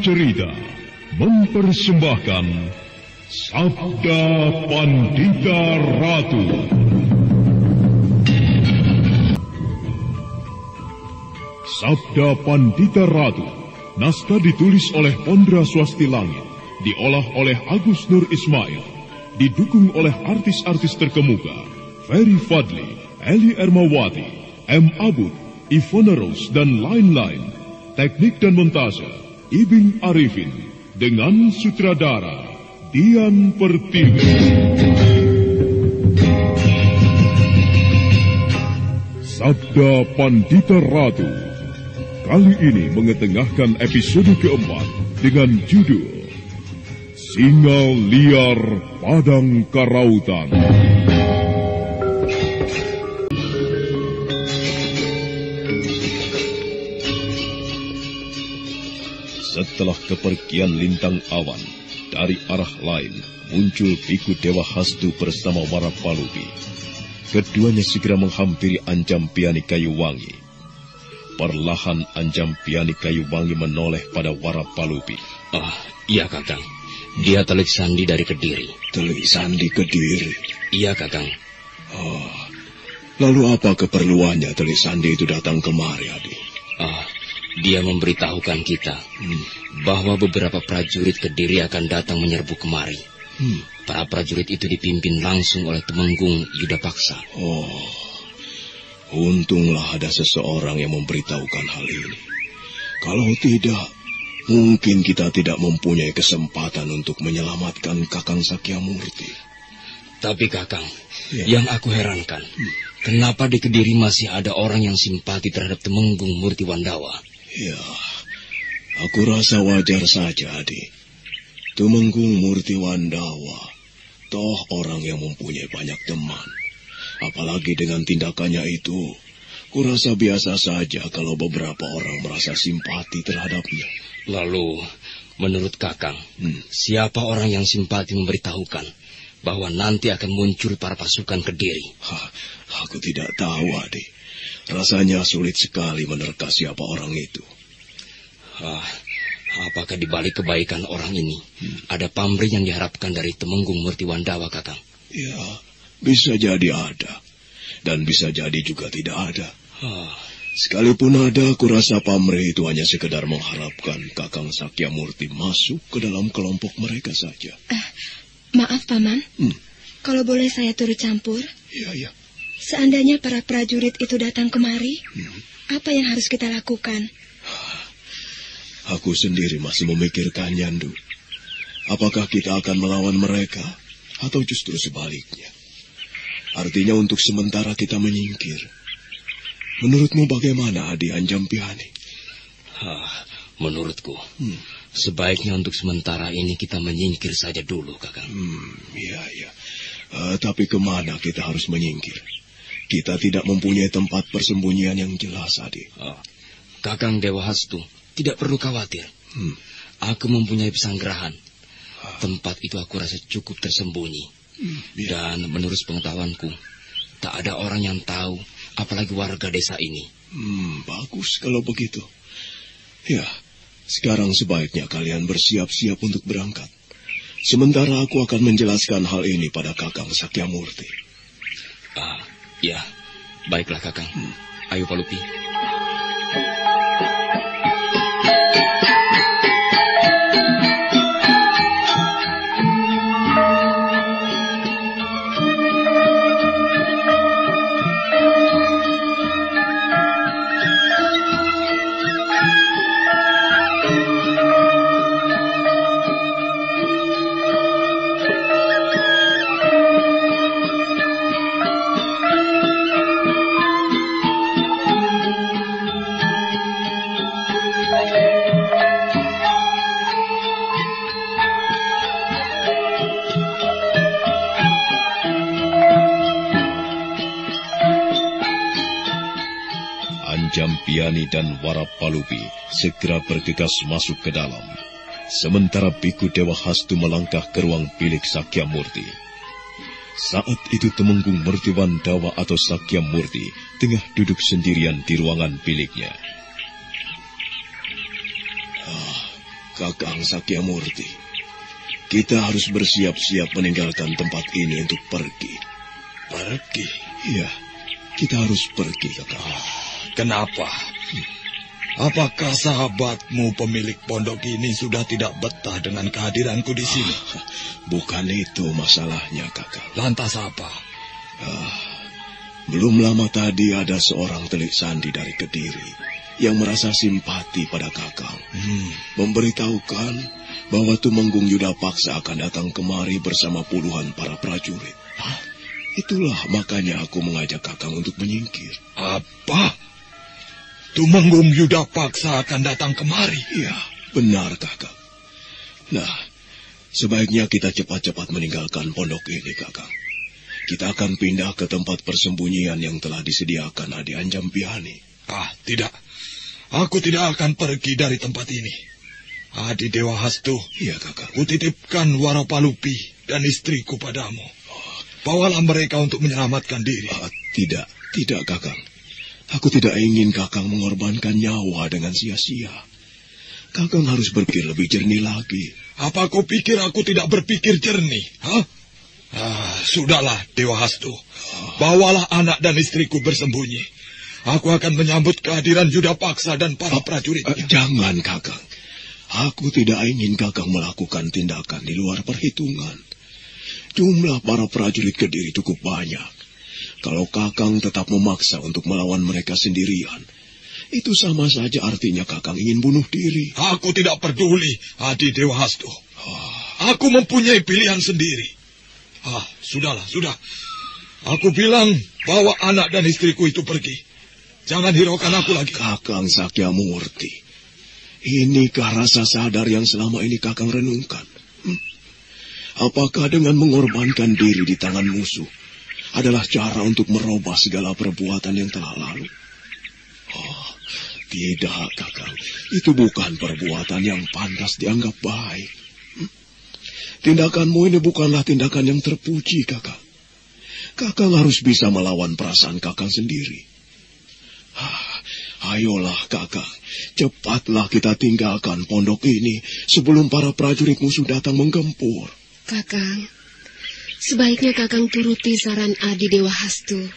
Cerita mempersembahkan Sabda Pandita Ratu. Sabda Pandita Ratu, naskah ditulis oleh Pondra Swasti Langit, diolah oleh Agus Nur Ismail, didukung oleh artis-artis terkemuka, Ferry Fadli, Eli Ermawati, M. Abud, Ivona Rose, dan lain-lain. Teknik dan montase, Ibing Arifin, dengan sutradara Dian Pertiwi. Sabda Pandita Ratu kali ini mengetengahkan episode keempat dengan judul Singa Liar Padang Karautan. Setelah kepergian Lintang Awan, dari arah lain muncul Biku Dewa Hastu bersama Warapalupi. Keduanya segera menghampiri Anjampiani Kayuwangi. Perlahan Anjampiani Kayuwangi menoleh pada Warapalupi. Iya Kakang. Dia Telik Sandi dari Kediri. Telik Sandi Kediri? Iya Kakang. Lalu apa keperluannya Telik Sandi itu datang kemari, Adi? Dia memberitahukan kita bahwa beberapa prajurit Kediri akan datang menyerbu kemari. Para prajurit itu dipimpin langsung oleh Temenggung Yudapaksa. Untunglah ada seseorang yang memberitahukan hal ini. Kalau tidak, mungkin kita tidak mempunyai kesempatan untuk menyelamatkan Kakang Sakyamurti. Tapi Kakang, yang aku herankan, kenapa di Kediri masih ada orang yang simpati terhadap Temenggung Murti Wandawa? Ya, aku rasa wajar saja, Adi. Temenggung Murti Wandawa, toh orang yang mempunyai banyak teman. Apalagi dengan tindakannya itu, kurasa biasa saja kalau beberapa orang merasa simpati terhadapnya. Lalu, menurut Kakang, siapa orang yang simpati memberitahukan bahwa nanti akan muncul para pasukan Kediri? Aku tidak tahu, Adi. Rasanya sulit sekali menerka siapa orang itu. Apakah di balik kebaikan orang ini ada pamrih yang diharapkan dari Temenggung Murti Wandawa, Kakang? Ya, bisa jadi ada. Dan bisa jadi juga tidak ada. Sekalipun ada, aku rasa pamrih itu hanya sekedar mengharapkan Kakang Sakyamurti masuk ke dalam kelompok mereka saja. Maaf, Paman. Kalau boleh saya turut campur? Iya. Seandainya para prajurit itu datang kemari, apa yang harus kita lakukan? Aku sendiri masih memikirkannya, Ndu. Apakah kita akan melawan mereka, atau justru sebaliknya? Artinya untuk sementara kita menyingkir. Menurutmu bagaimana, Adi Anjampiani? Menurutku, sebaiknya untuk sementara ini kita menyingkir saja dulu, Kakang. Iya. Tapi kemana kita harus menyingkir? Kita tidak mempunyai tempat persembunyian yang jelas, Adi. Kakang Dewa Hastu, tidak perlu khawatir. Aku mempunyai pesanggerahan. Tempat itu aku rasa cukup tersembunyi. Dan menurut pengetahuanku, tak ada orang yang tahu, apalagi warga desa ini. Bagus kalau begitu. Ya, sekarang sebaiknya kalian bersiap-siap untuk berangkat. Sementara aku akan menjelaskan hal ini pada Kakang Sakyamurti. Ya, baiklah Kakang. Ayo Palupi. Anjampiani dan Warapalupi segera bergegas masuk ke dalam. Sementara Biku Dewa Hastu melangkah ke ruang bilik Sakyamurti. Saat itu Temenggung Murti Wandawa atau Sakyamurti tengah duduk sendirian di ruangan biliknya. Kakang Sakyamurti, kita harus bersiap-siap meninggalkan tempat ini untuk pergi. Pergi? Iya, kita harus pergi, Kakang. Kenapa? Apakah sahabatmu pemilik pondok ini sudah tidak betah dengan kehadiranku di sini? Bukan itu masalahnya, Kakang. Lantas apa? Belum lama tadi ada seorang telik sandi dari Kediri yang merasa simpati pada Kakang. Memberitahukan bahwa Tumenggung Yudapaksa akan datang kemari bersama puluhan para prajurit. Itulah makanya aku mengajak Kakang untuk menyingkir. Apa? Tumenggung Yudapaksa akan datang kemari? Iya, benar, Kakang. Nah, sebaiknya kita cepat-cepat meninggalkan pondok ini, Kakang. Kita akan pindah ke tempat persembunyian yang telah disediakan Adi Anjampiani. Tidak. Aku tidak akan pergi dari tempat ini. Adi Dewa Hastu. Iya, Kakang. Kutitipkan Warapalupi dan istriku padamu. Bawalah mereka untuk menyelamatkan diri. Tidak, Kakang. Aku tidak ingin Kakang mengorbankan nyawa dengan sia-sia. Kakang harus berpikir lebih jernih lagi. Apa kau pikir aku tidak berpikir jernih? Sudahlah, Dewa Hastu. Bawalah anak dan istriku bersembunyi. Aku akan menyambut kehadiran Yudapaksa dan para prajuritnya. Jangan, Kakang. Aku tidak ingin Kakang melakukan tindakan di luar perhitungan. Jumlah para prajurit Kediri cukup banyak. Kalau Kakang tetap memaksa untuk melawan mereka sendirian, itu sama saja artinya Kakang ingin bunuh diri. Aku tidak peduli, Adi Dewa Hastu. Aku mempunyai pilihan sendiri. Sudah. Aku bilang bawa anak dan istriku itu pergi. Jangan hiraukan aku lagi. Kakang Sakyamurti, inikah rasa sadar yang selama ini Kakang renungkan? Apakah dengan mengorbankan diri di tangan musuh adalah cara untuk merubah segala perbuatan yang telah lalu? Tidak, Kakang. Itu bukan perbuatan yang pantas dianggap baik. Tindakanmu ini bukanlah tindakan yang terpuji, Kakang. Kakang harus bisa melawan perasaan Kakang sendiri. Ayolah, Kakang. Cepatlah kita tinggalkan pondok ini sebelum para prajurit musuh datang menggempur. Kakang, sebaiknya Kakang turuti saran Adi Dewa Hastu.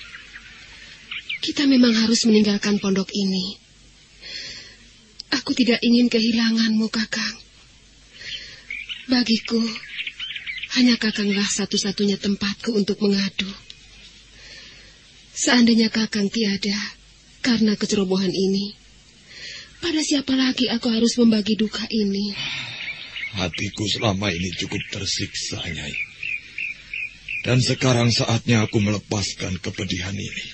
Kita memang harus meninggalkan pondok ini. Aku tidak ingin kehilanganmu, Kakang. Bagiku, hanya Kakanglah satu-satunya tempatku untuk mengadu. Seandainya Kakang tiada karena kecerobohan ini, pada siapa lagi aku harus membagi duka ini? Hatiku selama ini cukup tersiksa, Nyai. Dan sekarang saatnya aku melepaskan kepedihan ini.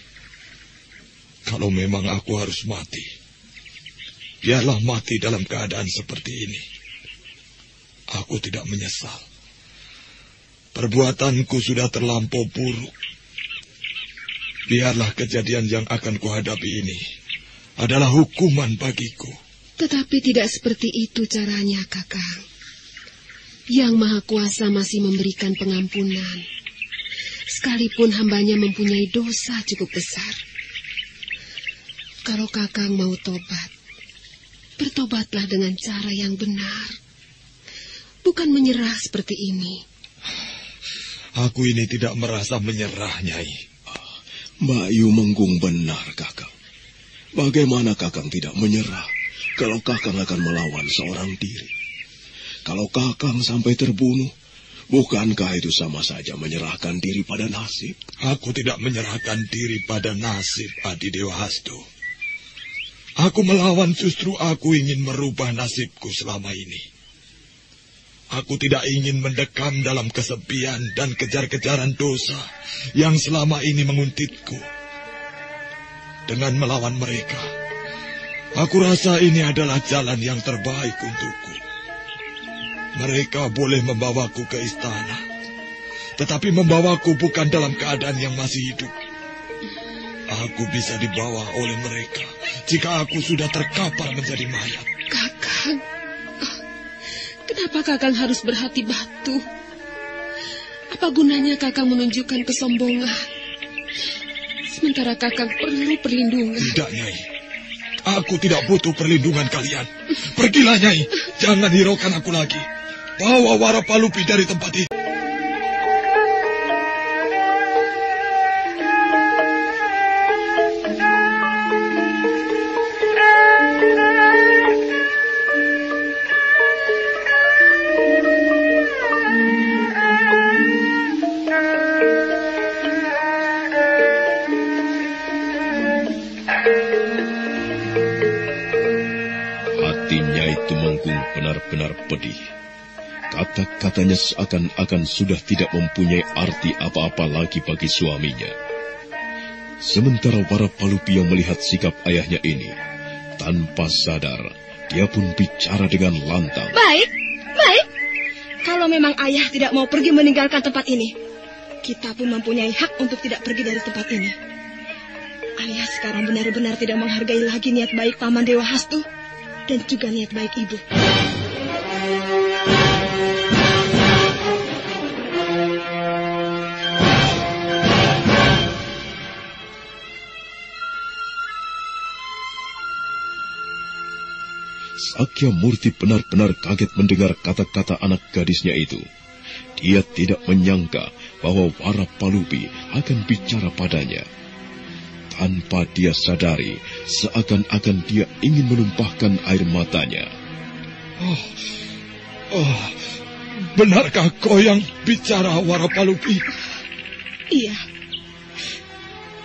Kalau memang aku harus mati, biarlah mati dalam keadaan seperti ini. Aku tidak menyesal. Perbuatanku sudah terlampau buruk. Biarlah kejadian yang akan kuhadapi ini adalah hukuman bagiku. Tetapi tidak seperti itu caranya, Kakang. Yang Maha Kuasa masih memberikan pengampunan, sekalipun hambanya mempunyai dosa cukup besar. Kalau Kakang mau tobat, bertobatlah dengan cara yang benar. Bukan menyerah seperti ini. Aku ini tidak merasa menyerah, Nyai. Mbak Yu Menggung benar, Kakang. Bagaimana Kakang tidak menyerah kalau Kakang akan melawan seorang diri? Kalau Kakang sampai terbunuh, bukankah itu sama saja menyerahkan diri pada nasib? Aku tidak menyerahkan diri pada nasib, Adi Dewa Hastu. Aku melawan, justru aku ingin merubah nasibku selama ini. Aku tidak ingin mendekam dalam kesepian dan kejar-kejaran dosa yang selama ini menguntitku. Dengan melawan mereka, aku rasa ini adalah jalan yang terbaik untukku. Mereka boleh membawaku ke istana, tetapi membawaku bukan dalam keadaan yang masih hidup. Aku bisa dibawa oleh mereka jika aku sudah terkapar menjadi mayat. Kakang, kenapa Kakang harus berhati batu? Apa gunanya Kakang menunjukkan kesombongan, sementara Kakang perlu perlindungan? Tidak, Nyai. Aku tidak butuh perlindungan kalian. Pergilah, Nyai. Jangan hiraukan aku lagi. Bawa Warapalupi dari tempat ini. Benar-benar pedih. Kata-katanya seakan-akan sudah tidak mempunyai arti apa-apa lagi bagi suaminya. Sementara Warapalupi yang melihat sikap ayahnya ini, tanpa sadar, dia pun bicara dengan lantang. Baik. Kalau memang ayah tidak mau pergi meninggalkan tempat ini, kita pun mempunyai hak untuk tidak pergi dari tempat ini. Ayah sekarang benar-benar tidak menghargai lagi niat baik Paman Dewa Hastu dan juga niat baik ibu. Sakya Murti benar-benar kaget mendengar kata-kata anak gadisnya itu. Dia tidak menyangka bahwa Warapalupi akan bicara padanya. Tanpa dia sadari, seakan-akan dia ingin menumpahkan air matanya. Benarkah kau yang bicara, Warapalupi? Iya.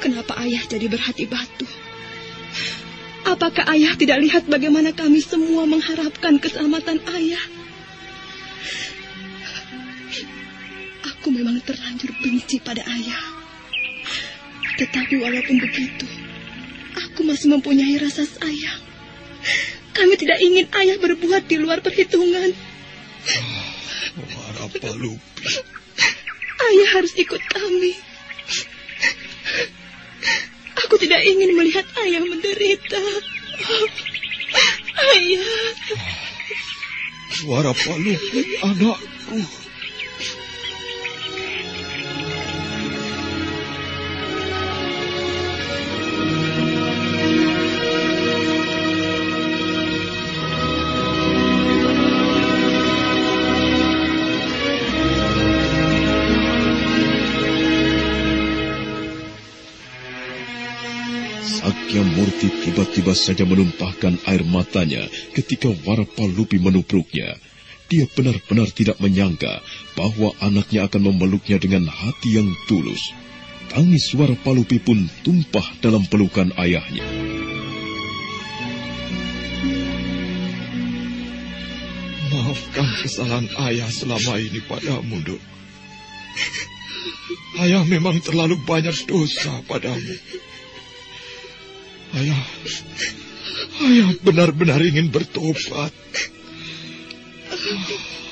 Kenapa ayah jadi berhati batu? Apakah ayah tidak lihat bagaimana kami semua mengharapkan keselamatan ayah? Aku memang terlanjur benci pada ayah. Tetapi walaupun begitu, aku masih mempunyai rasa sayang. Kami tidak ingin ayah berbuat di luar perhitungan. Warapalupi. Ayah harus ikut kami. Aku tidak ingin melihat ayah menderita. Ayah. Warapalupi, anakku. Sakya Murti tiba-tiba saja menumpahkan air matanya ketika Warapalupi menubruknya. Dia benar-benar tidak menyangka bahwa anaknya akan memeluknya dengan hati yang tulus. Tangis Warapalupi pun tumpah dalam pelukan ayahnya. Maafkan kesalahan ayah selama ini padamu, Duk. Ayah memang terlalu banyak dosa padamu. Ayah benar-benar ingin bertobat.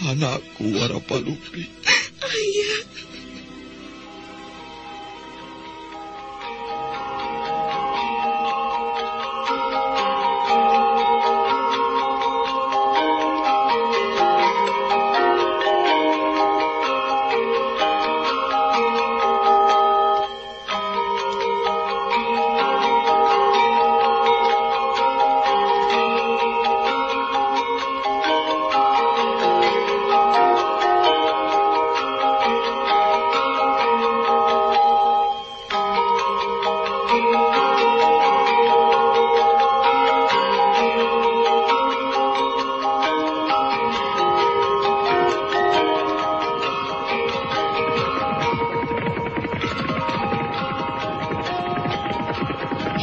Anakku Warapalupi. Ayah.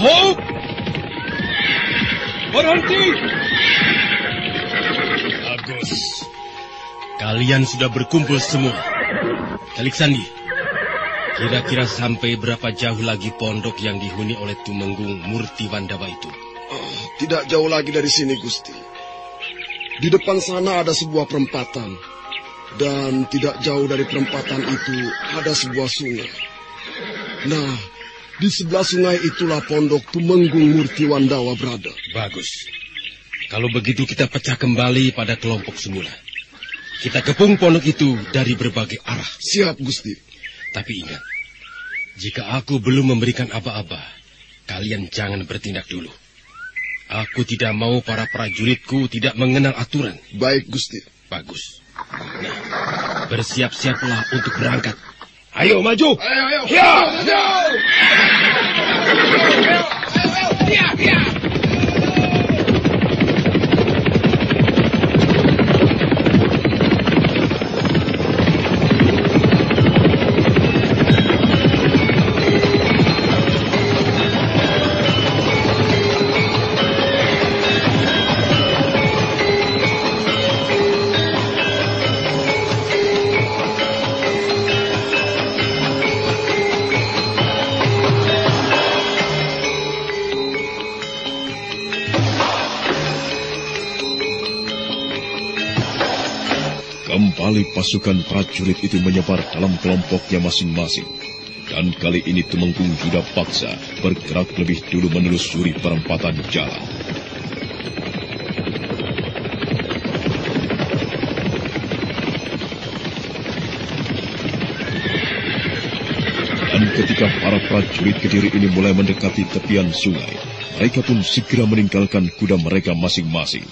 Hop! Berhenti! Bagus. Kalian sudah berkumpul semua. Telik Sandi, kira-kira sampai berapa jauh lagi pondok yang dihuni oleh Tumenggung Murti Wandawa itu? Tidak jauh lagi dari sini, Gusti. Di depan sana ada sebuah perempatan. Dan tidak jauh dari perempatan itu ada sebuah sungai. Nah, di sebelah sungai itulah pondok Tumenggung Murti Wandawa berada. Bagus. Kalau begitu kita pecah kembali pada kelompok semula. Kita kepung pondok itu dari berbagai arah. Siap, Gusti. Tapi ingat, jika aku belum memberikan aba-aba, kalian jangan bertindak dulu. Aku tidak mau para prajuritku tidak mengenal aturan. Baik, Gusti. Bagus. Nah, bersiap-siaplah untuk berangkat. Ayo maju. Ayo. Ya. Kembali pasukan prajurit itu menyebar dalam kelompoknya masing-masing. Dan kali ini Tumenggung Yuda Paksa bergerak lebih dulu menelusuri perempatan jalan. Dan ketika para prajurit Kediri ini mulai mendekati tepian sungai, mereka pun segera meninggalkan kuda mereka masing-masing.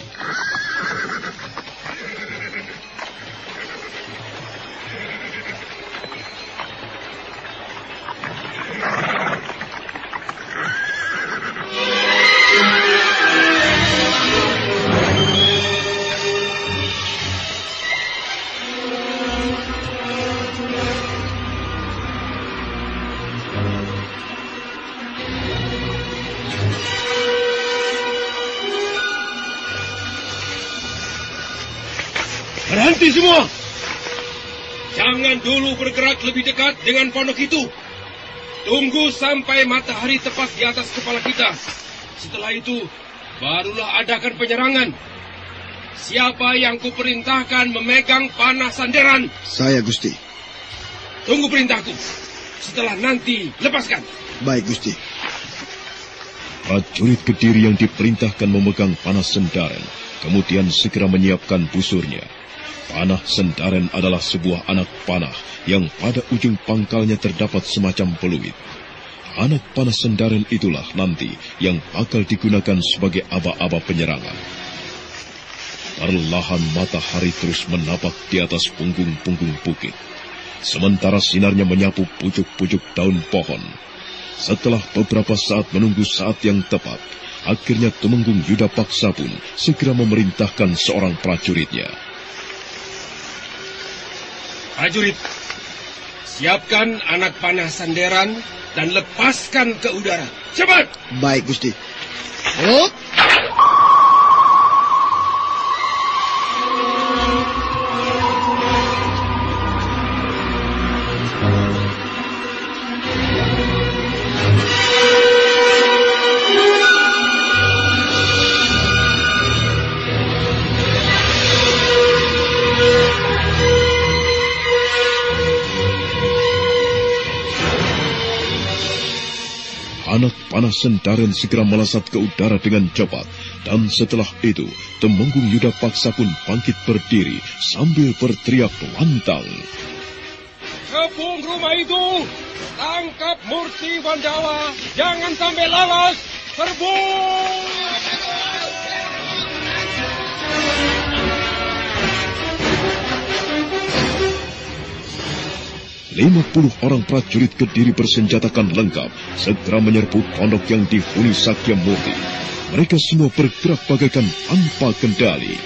Berhenti semua! Jangan dulu bergerak lebih dekat dengan pondok itu. Tunggu sampai matahari tepat di atas kepala kita. Setelah itu, barulah adakan penyerangan. Siapa yang kuperintahkan memegang panah sanderan? Saya, Gusti. Tunggu perintahku. Setelah nanti, lepaskan. Baik, Gusti. Prajurit Kediri yang diperintahkan memegang panah sendaren, kemudian segera menyiapkan busurnya. Panah sendaren adalah sebuah anak panah yang pada ujung pangkalnya terdapat semacam peluit. Anak panah sendaren itulah nanti yang bakal digunakan sebagai aba-aba penyerangan. Perlahan matahari terus menapak di atas punggung-punggung bukit, sementara sinarnya menyapu pucuk-pucuk daun pohon. Setelah beberapa saat menunggu saat yang tepat, akhirnya Tumenggung Yuda Paksa pun segera memerintahkan seorang prajuritnya. Prajurit, siapkan anak panah sanderan dan lepaskan ke udara. Cepat! Baik, Gusti. Anak panah sendaren segera melesat ke udara dengan cepat, dan setelah itu Tumenggung Yuda Paksa pun bangkit berdiri sambil berteriak lantang. Kepung rumah itu, tangkap Murti Wandawa, jangan sampai lolos, serbu! 50 orang prajurit Kediri bersenjatakan lengkap segera menyerbu pondok yang dihuni Sakya Murti. Mereka semua bergerak bagaikan tanpa kendali.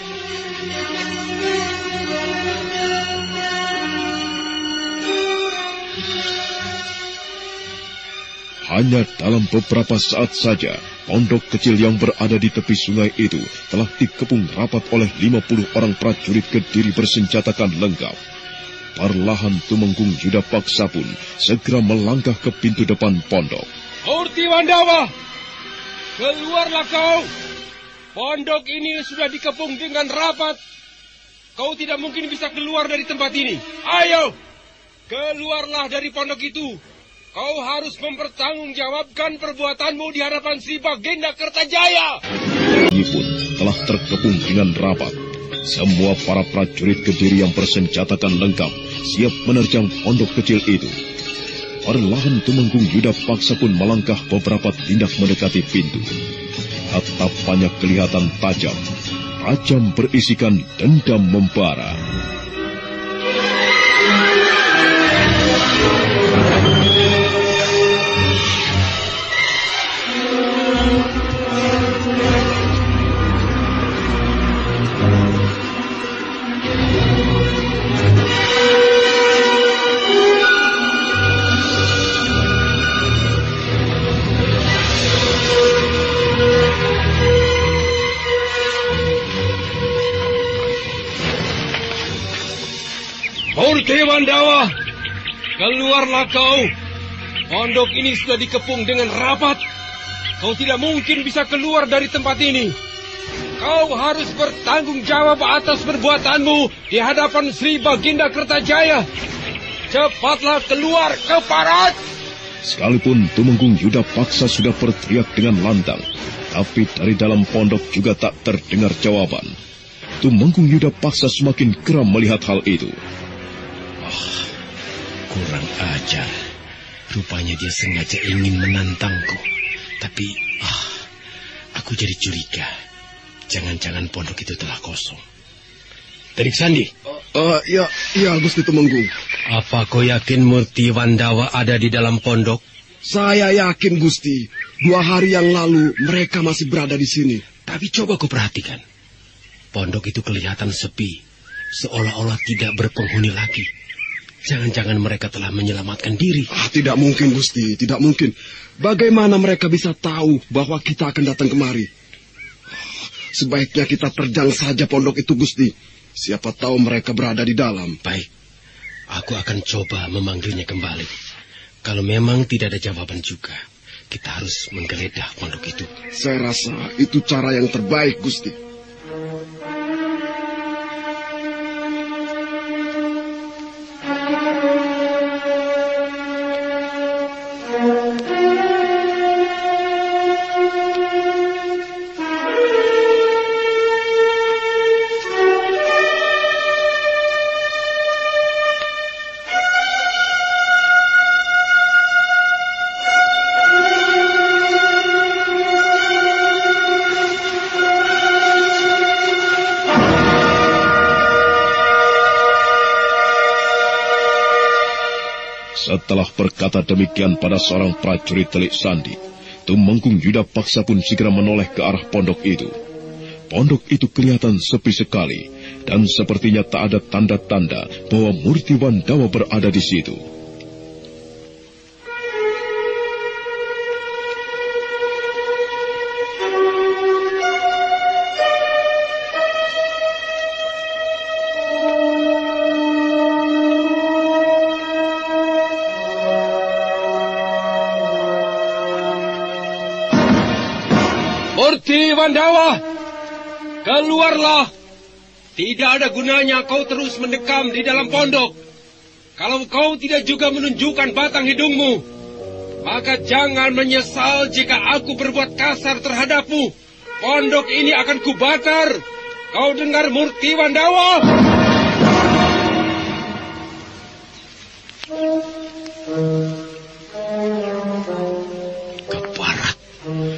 Hanya dalam beberapa saat saja, pondok kecil yang berada di tepi sungai itu telah dikepung rapat oleh 50 orang prajurit Kediri bersenjatakan lengkap. Perlahan Tumenggung Yuda Paksa pun segera melangkah ke pintu depan pondok. Murti Wandawa, keluarlah kau. Pondok ini sudah dikepung dengan rapat. Kau tidak mungkin bisa keluar dari tempat ini. Ayo, keluarlah dari pondok itu. Kau harus mempertanggungjawabkan perbuatanmu di hadapan Sri Bagenda Kertajaya. Ini pun telah terkepung dengan rapat. Semua para prajurit Kediri yang bersenjatakan lengkap siap menerjang pondok kecil itu. Perlahan Tumenggung Yuda Paksa pun melangkah beberapa tindak mendekati pintu. Tatapannya kelihatan tajam berisikan dendam membara. Murti Wandawa, keluarlah kau. Pondok ini sudah dikepung dengan rapat. Kau tidak mungkin bisa keluar dari tempat ini. Kau harus bertanggung jawab atas perbuatanmu di hadapan Sri Baginda Kertajaya. Cepatlah keluar ke Parat. Sekalipun Tumenggung Yudapaksa sudah berteriak dengan lantang, tapi dari dalam pondok juga tak terdengar jawaban. Tumenggung Yudapaksa semakin geram melihat hal itu. Kurang ajar. Rupanya dia sengaja ingin menantangku. Tapi, aku jadi curiga. Jangan-jangan pondok itu telah kosong. Terik Sandi. Ya, Gusti Tumenggung. Apa kau yakin Murti Wandawa ada di dalam pondok? Saya yakin, Gusti. 2 hari yang lalu mereka masih berada di sini. Tapi coba kau perhatikan. Pondok itu kelihatan sepi. Seolah-olah tidak berpenghuni lagi. Jangan-jangan mereka telah menyelamatkan diri. Tidak mungkin, Gusti. Tidak mungkin. Bagaimana mereka bisa tahu bahwa kita akan datang kemari? Sebaiknya kita terjang saja pondok itu, Gusti. Siapa tahu mereka berada di dalam. Baik. Aku akan coba memanggilnya kembali. Kalau memang tidak ada jawaban juga, kita harus menggeledah pondok itu. Saya rasa itu cara yang terbaik, Gusti. Setelah berkata demikian pada seorang prajurit Telik Sandi, Tumenggung Yudapaksa pun segera menoleh ke arah pondok itu. Pondok itu kelihatan sepi sekali, dan sepertinya tak ada tanda-tanda bahwa Murti Wandawa berada di situ. Murti Wandawa, keluarlah. Tidak ada gunanya kau terus mendekam di dalam pondok. Kalau kau tidak juga menunjukkan batang hidungmu, maka jangan menyesal jika aku berbuat kasar terhadapmu. Pondok ini akan kubakar. Kau dengar, Murti Wandawa?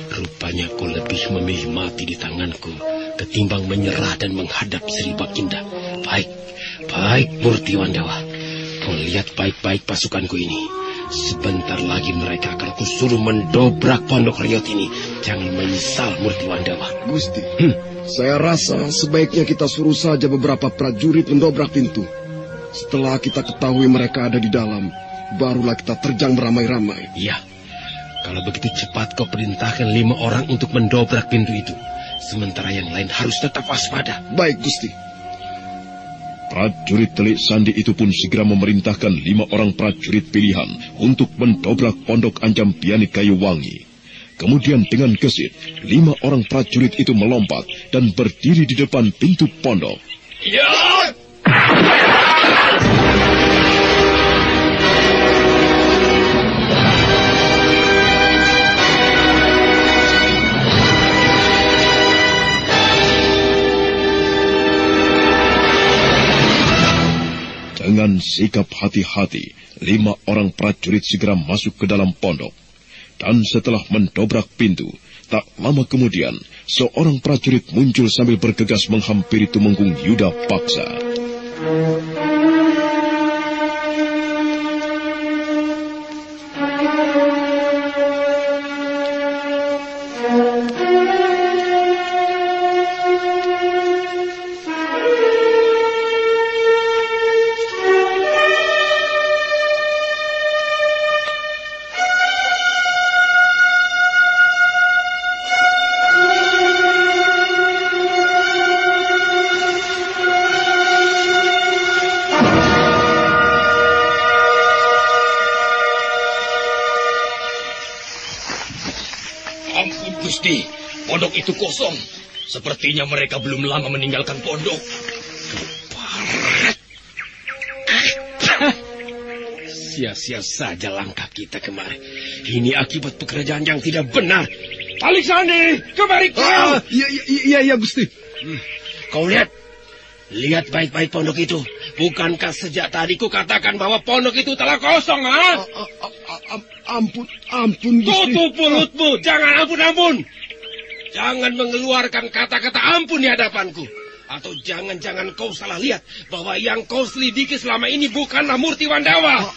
Rupanya kau lebih memilih mati di tanganku ketimbang menyerah dan menghadap Sri Baginda. Baik, Murti Wandawa. Kau lihat baik-baik pasukanku ini. Sebentar lagi mereka akan kusuruh mendobrak pondok Riot ini. Jangan menyesal, Murti Wandawa. Gusti, saya rasa sebaiknya kita suruh saja beberapa prajurit mendobrak pintu. Setelah kita ketahui mereka ada di dalam, barulah kita terjang beramai-ramai. Iya. Kalau begitu cepat kau perintahkan 5 orang untuk mendobrak pintu itu. Sementara yang lain harus tetap waspada. Baik, Gusti. Prajurit Telik Sandi itu pun segera memerintahkan 5 orang prajurit pilihan untuk mendobrak pondok Anjampiani Kayuwangi. Kemudian dengan gesit, 5 orang prajurit itu melompat dan berdiri di depan pintu pondok. Ya! Dengan sikap hati-hati, 5 orang prajurit segera masuk ke dalam pondok. Dan setelah mendobrak pintu, Tak lama kemudian, seorang prajurit muncul sambil bergegas menghampiri Tumenggung Yuda Paksa. Gusti, pondok itu kosong. Sepertinya mereka belum lama meninggalkan pondok. Sia-sia saja langkah kita kemarin. Ini akibat pekerjaan yang tidak benar. Alexander, kemari kau! Iya, Gusti. Kau lihat baik-baik pondok itu. Bukankah sejak tadi ku katakan bahwa pondok itu telah kosong, ha? Ampun, Gusti. Tutup mulutmu, jangan ampun. Jangan mengeluarkan kata-kata ampun di hadapanku. Atau jangan-jangan kau salah lihat bahwa yang kau selidiki selama ini bukanlah Murti Wandawa.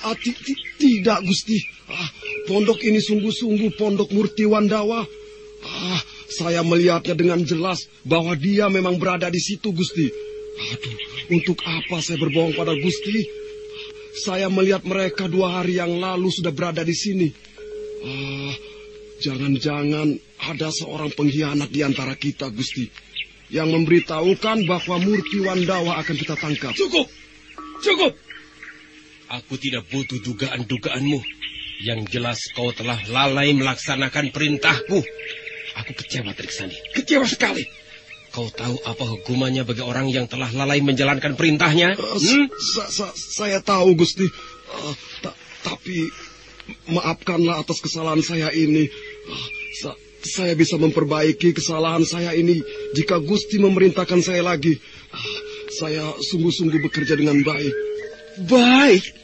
Tidak, Gusti. Pondok ini sungguh-sungguh pondok Murti Wandawa. Saya melihatnya dengan jelas bahwa dia memang berada di situ, Gusti. Aduh, untuk apa saya berbohong pada Gusti? Saya melihat mereka 2 hari yang lalu sudah berada di sini. Jangan-jangan ada seorang pengkhianat di antara kita, Gusti, yang memberitahukan bahwa Murti Wandawa akan kita tangkap. Cukup. Aku tidak butuh dugaan-dugaanmu. Yang jelas kau telah lalai melaksanakan perintahku. Aku kecewa, Trik Sandi. Kecewa sekali. Kau tahu apa hukumannya bagi orang yang telah lalai menjalankan perintahnya? Saya tahu, Gusti. Tapi maafkanlah atas kesalahan saya ini. Saya bisa memperbaiki kesalahan saya ini jika Gusti memerintahkan saya lagi. Saya sungguh-sungguh bekerja dengan baik. Baik?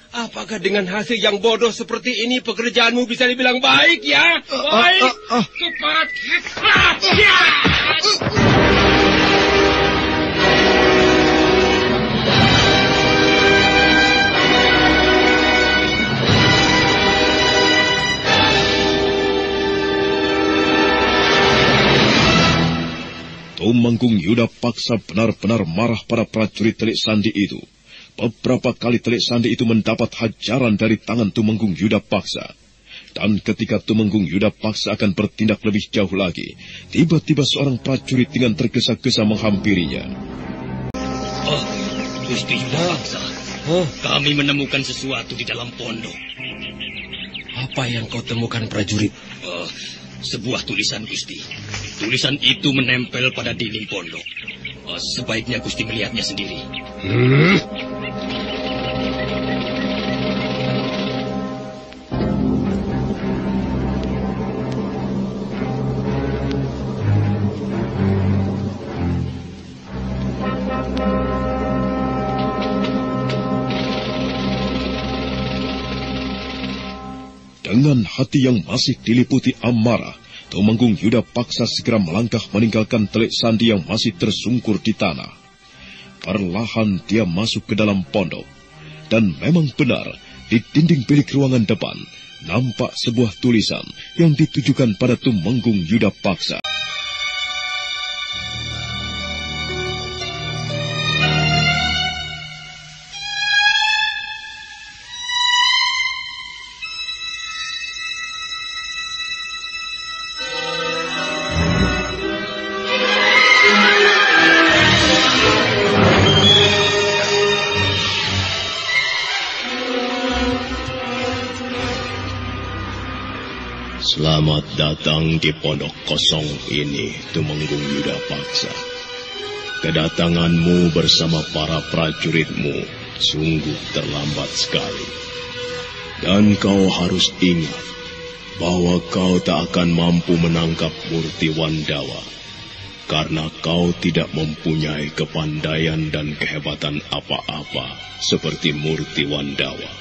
Apakah dengan hasil yang bodoh seperti ini pekerjaanmu bisa dibilang baik, ya? Baik? Cepat. Tumenggung Yuda Paksa benar-benar marah pada prajurit Telik Sandi itu. Beberapa kali Telik Sandi itu mendapat hajaran dari tangan Tumenggung Yuda Paksa. Dan ketika Tumenggung Yuda Paksa akan bertindak lebih jauh lagi, tiba-tiba seorang prajurit dengan tergesa-gesa menghampirinya. Gusti Yuda Paksa, kami menemukan sesuatu di dalam pondok. Apa yang kau temukan, prajurit? Sebuah tulisan, Gusti. Tulisan itu menempel pada dinding pondok. Sebaiknya Gusti melihatnya sendiri. Dengan hati yang masih diliputi amarah, Tumenggung Yuda Paksa segera melangkah meninggalkan Telik Sandi yang masih tersungkur di tanah. Perlahan dia masuk ke dalam pondok. Dan memang benar, di dinding bilik ruangan depan, nampak sebuah tulisan yang ditujukan pada Tumenggung Yuda Paksa. Selamat datang di pondok kosong ini, Tumenggung Yuda Paksa. Kedatanganmu bersama para prajuritmu sungguh terlambat sekali. Dan kau harus ingat bahwa kau tak akan mampu menangkap Murti Wandawa, karena kau tidak mempunyai kepandaian dan kehebatan apa-apa seperti Murti Wandawa.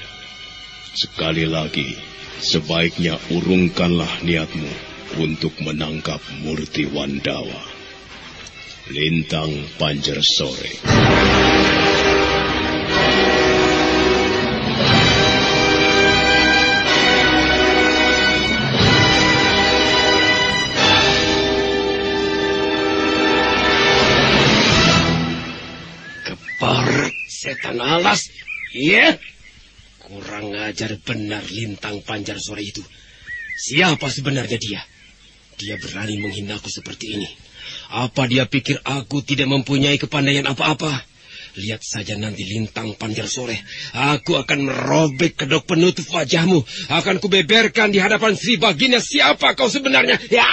Sekali lagi, sebaiknya urungkanlah niatmu untuk menangkap Murti Wandawa. Lintang Panjer Sore. Keparet setan alas. Iya. Kurang ajar benar Lintang Panjer Sore itu. Siapa sebenarnya dia? Dia berani menghinaku seperti ini. Apa dia pikir aku tidak mempunyai kepandaian apa-apa? Lihat saja nanti Lintang Panjer Sore. Aku akan merobek kedok penutup wajahmu. Akan kubeberkan di hadapan Sri Baginda siapa kau sebenarnya. Ya!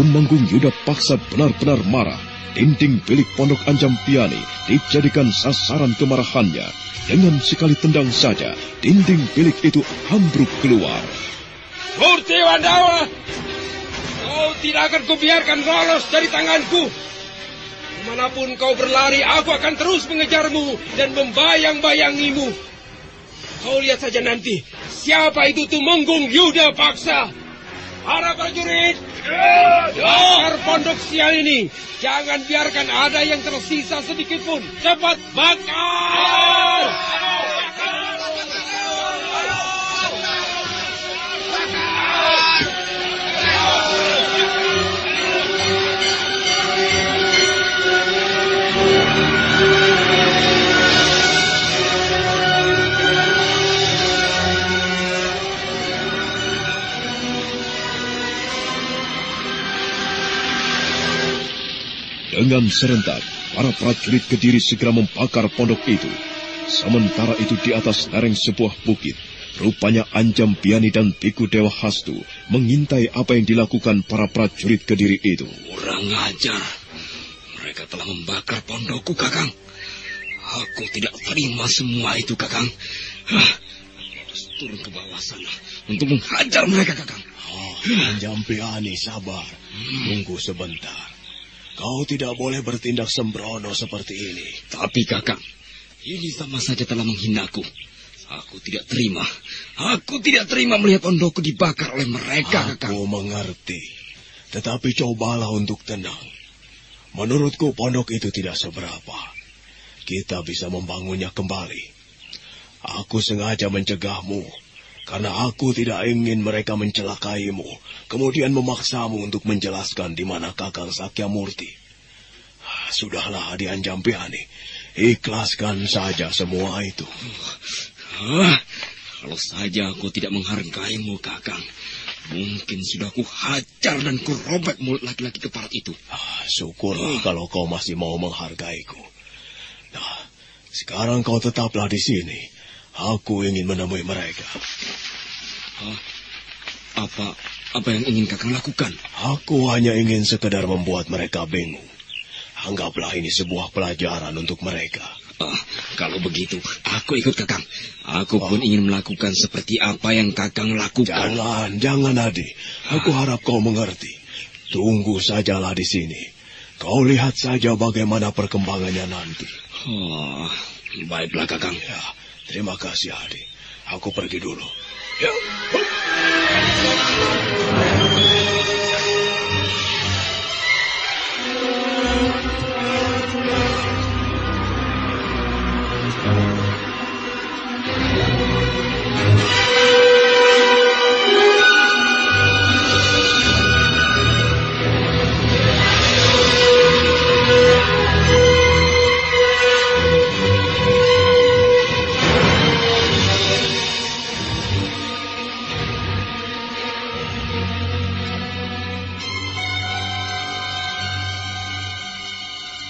Tumenggung Yuda Paksa benar-benar marah. Dinding bilik pondok Anjampiani dijadikan sasaran kemarahannya. Dengan sekali tendang saja, dinding bilik itu ambruk keluar. Murti Wandawa, kau tidak akan kubiarkan lolos dari tanganku. Dimanapun kau berlari, aku akan terus mengejarmu dan membayang-bayangimu. Kau lihat saja nanti, siapa itu Tumenggung Yuda Paksa. Para prajurit, bakar pondok sial ini. Jangan biarkan ada yang tersisa sedikit pun. Cepat bakar! Dengan serentak, para prajurit Kediri segera membakar pondok itu. Sementara itu di atas lereng sebuah bukit, rupanya Anjampiani dan Biku Dewa Hastu mengintai apa yang dilakukan para prajurit Kediri itu. Kurang ajar. Mereka telah membakar pondokku, Kakang. Aku tidak terima semua itu, Kakang. Harus turun ke bawah sana untuk menghajar mereka, Kakang. Anjampiani, sabar. Tunggu sebentar. Kau tidak boleh bertindak sembrono seperti ini. Tapi Kakang, ini sama saja telah menghinaku. Aku tidak terima. Aku tidak terima melihat pondokku dibakar oleh mereka, Kakang. Aku mengerti. Tetapi cobalah untuk tenang. Menurutku pondok itu tidak seberapa. Kita bisa membangunnya kembali. Aku sengaja mencegahmu. Karena aku tidak ingin mereka mencelakaimu, kemudian memaksamu untuk menjelaskan di mana Kakang Sakyamurti. Sudahlah, Adi Anjampiani, ikhlaskan saja semua itu. Kalau saja aku tidak menghargaimu, Kakang, mungkin sudah ku hajar dan ku robek mulut laki-laki keparat itu. Syukurlah kalau kau masih mau menghargaiku. Nah, sekarang kau tetaplah di sini. Aku ingin menemui mereka. Apa yang ingin Kakang lakukan? Aku hanya ingin sekedar membuat mereka bingung. Anggaplah ini sebuah pelajaran untuk mereka. Kalau begitu, aku ikut Kakang. Aku pun ingin melakukan seperti apa yang Kakang lakukan. Jangan, Adi. Aku harap kau mengerti. Tunggu sajalah di sini. Kau lihat saja bagaimana perkembangannya nanti. Baiklah, Kakang. Ya. Terima kasih, Adi. Aku pergi dulu. Ya.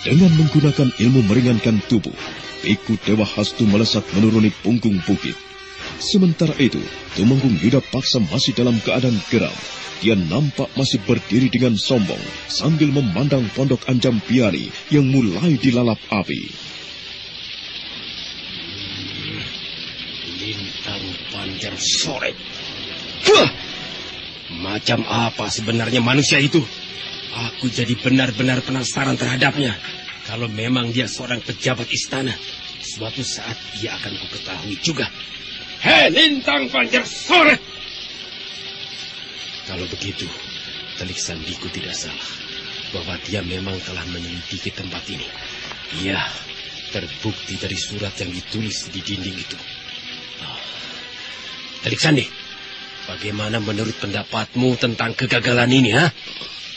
Dengan menggunakan ilmu meringankan tubuh, Biku Dewa Hastu melesat menuruni punggung bukit. Sementara itu, Tumenggung Yuda Paksa masih dalam keadaan geram. Dia nampak masih berdiri dengan sombong sambil memandang pondok Anjam Piani yang mulai dilalap api. Lintang Panjar Sore. Macam apa sebenarnya manusia itu? Aku jadi benar-benar penasaran terhadapnya. Kalau memang dia seorang pejabat istana, suatu saat dia akan kuketahui juga. Hei, Lintang Panjar Sore! Kalau begitu, Telik Sandiku tidak salah bahwa dia memang telah menyelidiki tempat ini. Iya, terbukti dari surat yang ditulis di dinding itu. Telik Sandi, bagaimana menurut pendapatmu tentang kegagalan ini, ha?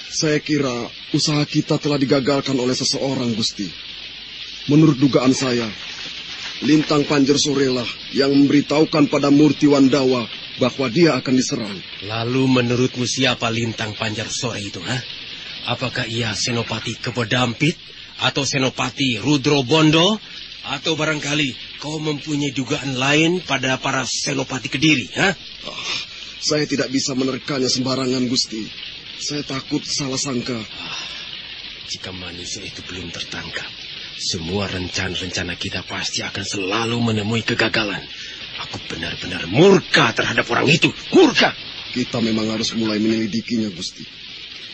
Saya kira usaha kita telah digagalkan oleh seseorang, Gusti. Menurut dugaan saya, Lintang Panjar Sore lah yang memberitahukan pada Murti Wandawa bahwa dia akan diserang. Lalu menurutmu siapa Lintang Panjar Sore itu, ha? Apakah ia Senopati Kebodampit atau Senopati Rudro Bondo, atau barangkali kau mempunyai dugaan lain pada para Senopati Kediri, ha? Saya tidak bisa menerkanya sembarangan, Gusti. Saya takut salah sangka. Jika manusia itu belum tertangkap, semua rencana-rencana kita pasti akan selalu menemui kegagalan. Aku benar-benar murka terhadap orang itu. Murka! Kita memang harus mulai menyelidikinya, Gusti.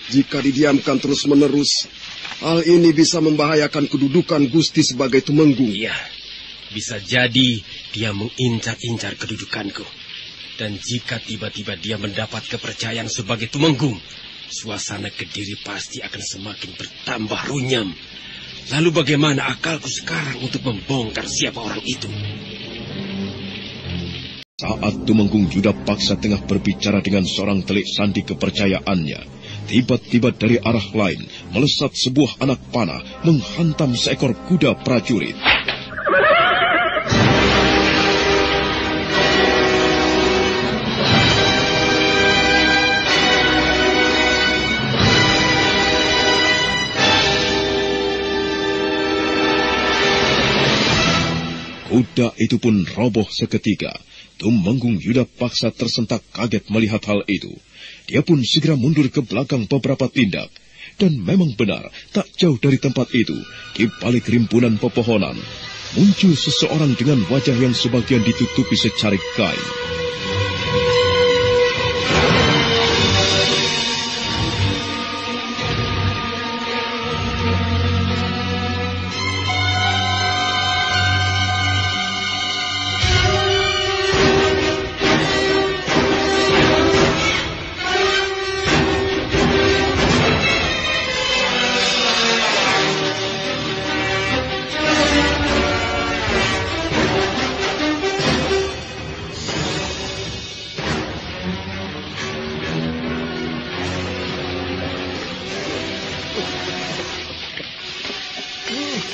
Jika didiamkan terus-menerus, hal ini bisa membahayakan kedudukan Gusti sebagai Tumenggung. Iya, bisa jadi dia mengincar-incar kedudukanku. Dan jika tiba-tiba dia mendapat kepercayaan sebagai Tumenggung, suasana Kediri pasti akan semakin bertambah runyam. Lalu bagaimana akalku sekarang untuk membongkar siapa orang itu? Saat Tumenggung Yuda Paksa tengah berbicara dengan seorang Telik Sandi kepercayaannya, tiba-tiba dari arah lain melesat sebuah anak panah menghantam seekor kuda prajurit. Kuda itu pun roboh seketika. Tumenggung Yuda Paksa tersentak kaget melihat hal itu. Dia pun segera mundur ke belakang beberapa tindak. Dan memang benar, tak jauh dari tempat itu, di balik rimpunan pepohonan, muncul seseorang dengan wajah yang sebagian ditutupi secarik kain.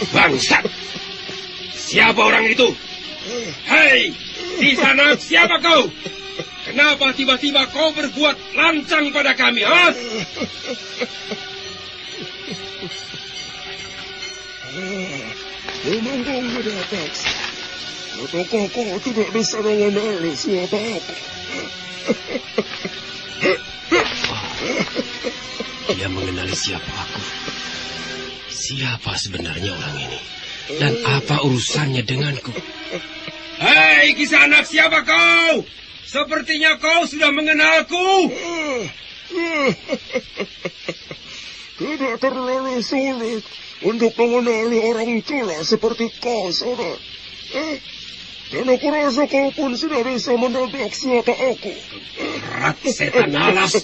Bangsat! Siapa orang itu? Hei, di sana siapa kau? Kenapa tiba-tiba kau berbuat lancang pada kami, ha? Tumenggung Yuda Paksa. Apakah kau tidak bisa mengenali siapa aku? Dia mengenali siapa aku. Siapa sebenarnya orang ini? Dan apa urusannya denganku? Hei, Kisanak, siapa kau? Sepertinya kau sudah mengenalku. Tidak terlalu sulit untuk mengenali orang tua seperti kau, saudara. Dan aku rasa kau pun sudah bisa menebak siapa aku. Berat setan alas.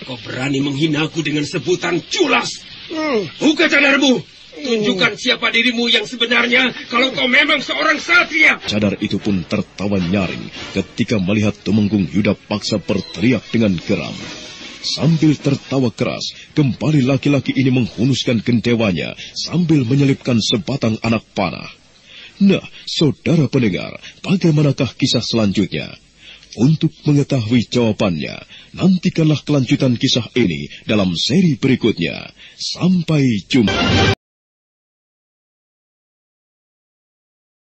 Kau berani menghinaku dengan sebutan culas. Buka cadarmu. Tunjukkan siapa dirimu yang sebenarnya kalau kau memang seorang satria. Cadar itu pun tertawa nyaring ketika melihat Tumenggung Yuda Paksa berteriak dengan geram. Sambil tertawa keras, kembali laki-laki ini menghunuskan gendewanya sambil menyelipkan sebatang anak panah. Nah, saudara pendengar, bagaimanakah kisah selanjutnya? Untuk mengetahui jawabannya, nantikanlah kelanjutan kisah ini dalam seri berikutnya. Sampai jumpa.